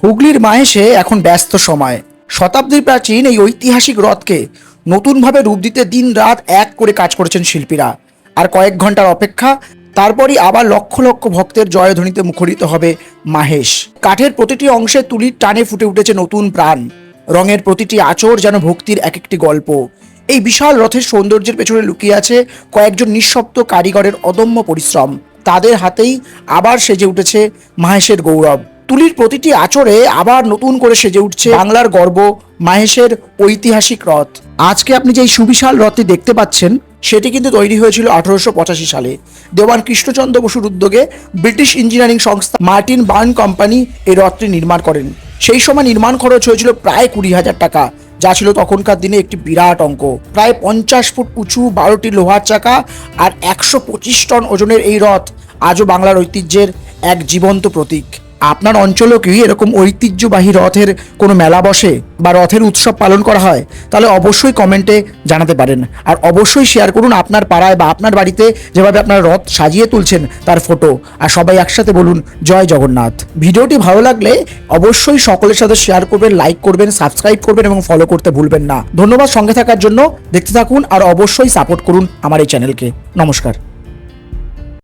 হুগলির মাহেশে এখন ব্যস্ত সময়। শতাব্দী প্রাচীন এই ঐতিহাসিক রথকে নতুনভাবে রূপ দিতে দিন রাত এক করে কাজ করেছেন শিল্পীরা। আর কয়েক ঘন্টার অপেক্ষা, তারপরই আবার লক্ষ লক্ষ ভক্তের জয়ধ্বনিতে মুখরিত হবে মাহেশ। কাঠের প্রতিটি অংশে তুলির টানে ফুটে উঠেছে নতুন প্রাণ। রঙের প্রতিটি আঁচড় যেন ভক্তির এক একটি গল্প। এই বিশাল রথের সৌন্দর্যের পেছনে লুকিয়ে আছে কয়েকজন নিঃশব্দ কারিগরের অদম্য পরিশ্রম। তাদের হাতেই আবার সেজে উঠেছে মাহেশের গৌরব। তুলির প্রতিটি আঁচড়ে আবার নতুন করে সেজে উঠছে বাংলার গর্ব, মাহেশের ঐতিহাসিক রথ। আজকে আপনি যে এই সুবিশাল রথটি দেখতে পাচ্ছেন, সেটি কিন্তু তৈরি হয়েছিল 1885 সালে। দেওয়ান কৃষ্ণচন্দ্র বসুর উদ্যোগে ব্রিটিশ ইঞ্জিনিয়ারিং সংস্থা মার্টিন বার্ন কোম্পানি এই রথটি নির্মাণ করেন। সেই সময় নির্মাণ খরচ হয়েছিল প্রায় 20,000 টাকা, যা ছিল তখনকার দিনে একটি বিরাট অঙ্ক। প্রায় 50 ফুট উঁচু, 12টি লোহার চাকা আর 125 টন ওজনের এই রথ আজও বাংলার ঐতিহ্যের এক জীবন্ত প্রতীক। আপনার অঞ্চলেও কি এরকম ঐতিহ্যবাহী রথের কোনো মেলা বসে বা রথের উৎসব পালন করা হয়? তাহলে অবশ্যই কমেন্টে জানাতে পারেন। আর অবশ্যই শেয়ার করুন আপনার পাড়ায় বা আপনার বাড়িতে যেভাবে আপনারা রথ সাজিয়ে তুলছেন তার ফটো। আর সবাই একসাথে বলুন জয় জগন্নাথ। ভিডিওটি ভালো লাগলে অবশ্যই সকলের সাথে শেয়ার করবেন, লাইক করবেন, সাবস্ক্রাইব করবেন এবং ফলো করতে ভুলবেন না। ধন্যবাদ সঙ্গে থাকার জন্য। দেখতে থাকুন আর অবশ্যই সাপোর্ট করুন আমার এই চ্যানেলকে। নমস্কার।